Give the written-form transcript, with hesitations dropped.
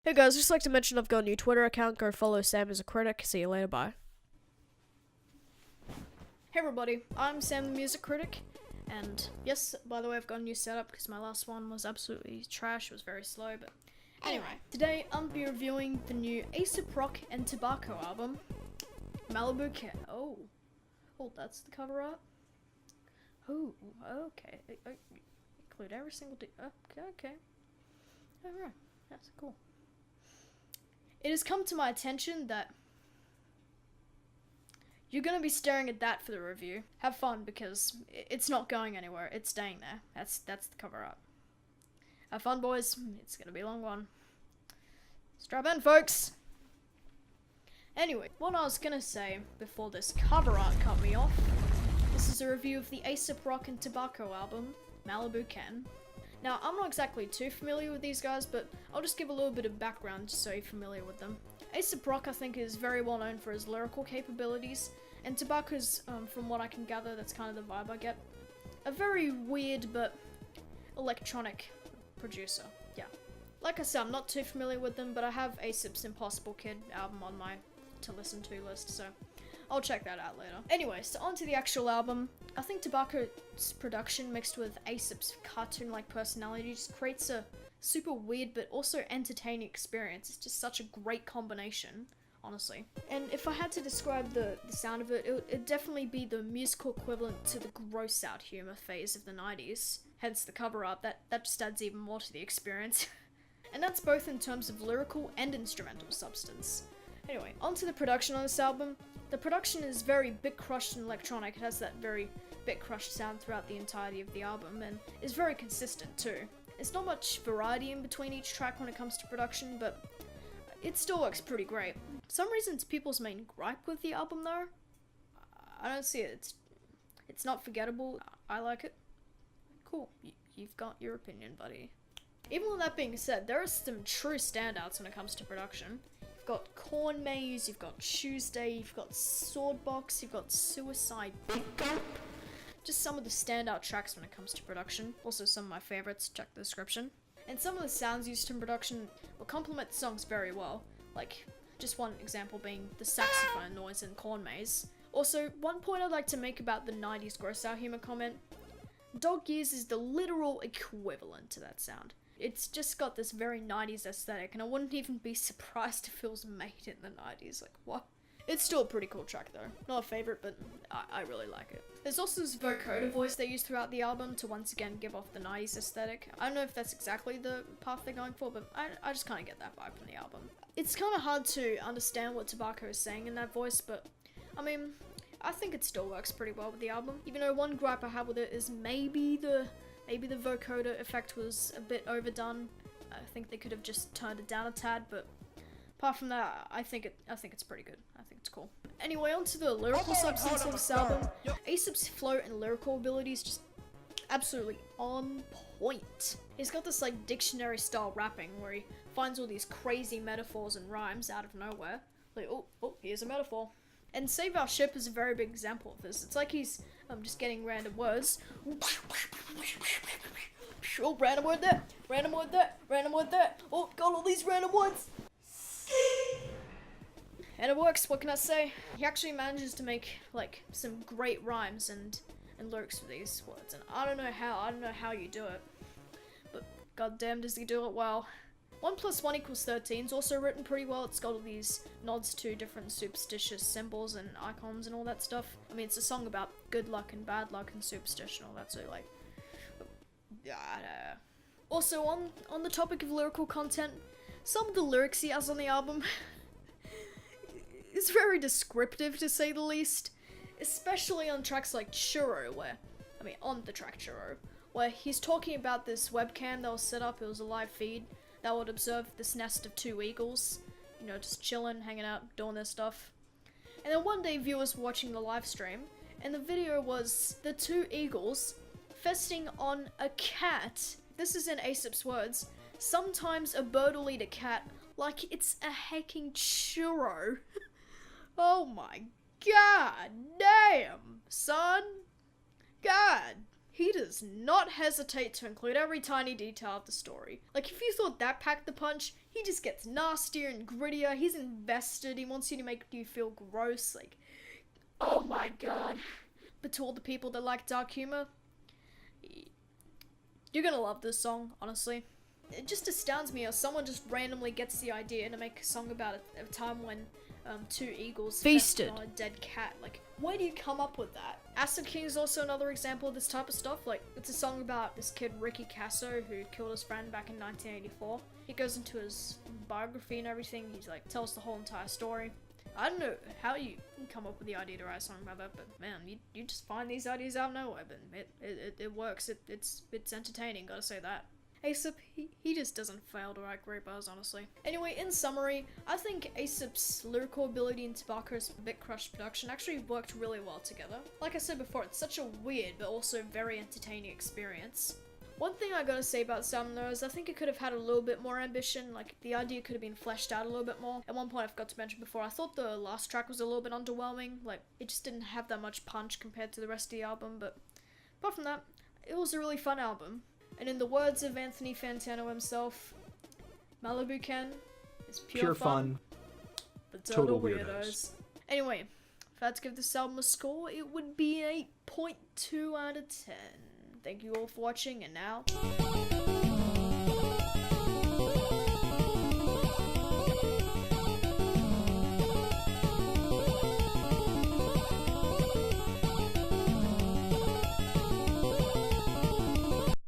Hey guys, just like to mention I've got a new Twitter account. Go follow Sam as a critic. See you later, bye. Hey everybody, I'm Sam the Music Critic, and yes, by the way, I've got a new setup because my last one was absolutely trash. It was very slow, but anyway, today I'll be reviewing the new Aesop Rock and Tobacco album, Malibu Ken. Oh, that's the cover art. Oh, okay. Include every single okay. Alright, that's cool. It has come to my attention that you're going to be staring at that for the review. Have fun, because it's not going anywhere. It's staying there. That's the cover art. Have fun, boys. It's going to be a long one. Strap in, folks. Anyway, what I was going to say before this cover art cut me off, this is a review of the Aesop Rock and Tobacco album, Malibu Ken. Now, I'm not exactly too familiar with these guys, but I'll just give a little bit of background just so you're familiar with them. Aesop Rock, I think, is very well known for his lyrical capabilities, and Tobacco's, from what I can gather, that's kind of the vibe I get. A very weird but electronic producer, yeah. Like I said, I'm not too familiar with them, but I have Aesop's Impossible Kid album on my to-listen-to list, so I'll check that out later. Anyway, so on to the actual album. I think Tobacco's production mixed with Aesop's cartoon-like personality just creates a super weird but also entertaining experience. It's just such a great combination, honestly. And if I had to describe the sound of it, it'd definitely be the musical equivalent to the gross-out humor phase of the 90s. Hence the cover art, that just adds even more to the experience. And that's both in terms of lyrical and instrumental substance. Anyway, onto the production on this album. The production is very bit crushed and electronic. It has that very bit crushed sound throughout the entirety of the album, and is very consistent too. There's not much variety in between each track when it comes to production, but it still works pretty great. For some reason, it's people's main gripe with the album though. I don't see it. It's not forgettable. I like it. Cool. You've got your opinion, buddy. Even with that being said, there are some true standouts when it comes to production. You've got Corn Maze, you've got Tuesday, you've got Swordbox, you've got Suicide Gulp. Just some of the standout tracks when it comes to production. Also some of my favorites, check the description. And some of the sounds used in production will complement the songs very well. Like, just one example being the saxophone noise in Corn Maze. Also, one point I'd like to make about the 90s gross out humor comment. Dog Years is the literal equivalent to that sound. It's just got this very 90s aesthetic, and I wouldn't even be surprised if it was made in the 90s. Like, what? It's still a pretty cool track though. Not a favorite, but I really like it. There's also this vocoder voice they use throughout the album to once again give off the 90s aesthetic. I don't know if that's exactly the path they're going for, but I just kind of get that vibe from the album. It's kind of hard to understand what Tobacco is saying in that voice, but I mean, I think it still works pretty well with the album. Even though one gripe I have with it is maybe the vocoder effect was a bit overdone. I think they could have just turned it down a tad, but apart from that, I think it's pretty good. I think it's cool. Anyway, onto the lyrical substance of this album. Aesop's flow and lyrical abilities just absolutely on point. He's got this like dictionary style rapping where he finds all these crazy metaphors and rhymes out of nowhere. Like, oh, here's a metaphor. And Save Our Ship is a very big example of this. It's like he's just getting random words. Oh, random word there, random word there, random word there. Oh, got all these random words. And it works, what can I say? He actually manages to make, like, some great rhymes and lyrics for these words. And I don't know how you do it. But goddamn does he do it well. 1 + 1 = 13 is also written pretty well. It's got all these nods to different superstitious symbols and icons and all that stuff. I mean, it's a song about good luck and bad luck and superstition and all that, so like... Also, on the topic of lyrical content, some of the lyrics he has on the album is very descriptive, to say the least. Especially on tracks like Churro, on the track Churro, where he's talking about this webcam that was set up. It was a live feed that would observe this nest of 2 eagles, you know, just chilling, hanging out, doing their stuff. And then one day viewers were watching the live stream, and the video was the 2 eagles feasting on a cat. This is in Aesop's words. Sometimes a bird will eat a cat like it's a hecking churro. Oh my god damn, son. God. he does not hesitate to include every tiny detail of the story. Like, if you thought that packed the punch, he just gets nastier and grittier. He's invested. He wants you to make you feel gross. Like, oh my god. But to all the people that like dark humor, you're gonna love this song, honestly. It just astounds me how someone just randomly gets the idea to make a song about a time when two eagles feasted on a dead cat. Like, why do you come up with that? Acid King is also another example of this type of stuff. Like, it's a song about this kid Ricky Casso who killed his friend back in 1984. He goes into his biography and everything. He's like, tells the whole entire story. I don't know how you come up with the idea to write a song about that, but man, you just find these ideas out of nowhere. But it works. It's entertaining. Gotta say that. Aesop, he just doesn't fail to write great bars, honestly. Anyway, in summary, I think Aesop's lyrical ability and Tobacco's Bit Crush production actually worked really well together. Like I said before, it's such a weird but also very entertaining experience. One thing I gotta say about this album though is I think it could have had a little bit more ambition. Like, the idea could have been fleshed out a little bit more. At one point I forgot to mention before, I thought the last track was a little bit underwhelming. Like, it just didn't have that much punch compared to the rest of the album, but apart from that, it was a really fun album. And in the words of Anthony Fantano himself, Malibu Ken is pure fun, but total weirdos. Anyway, if I had to give this album a score, it would be 8.2 out of 10. Thank you all for watching, and now...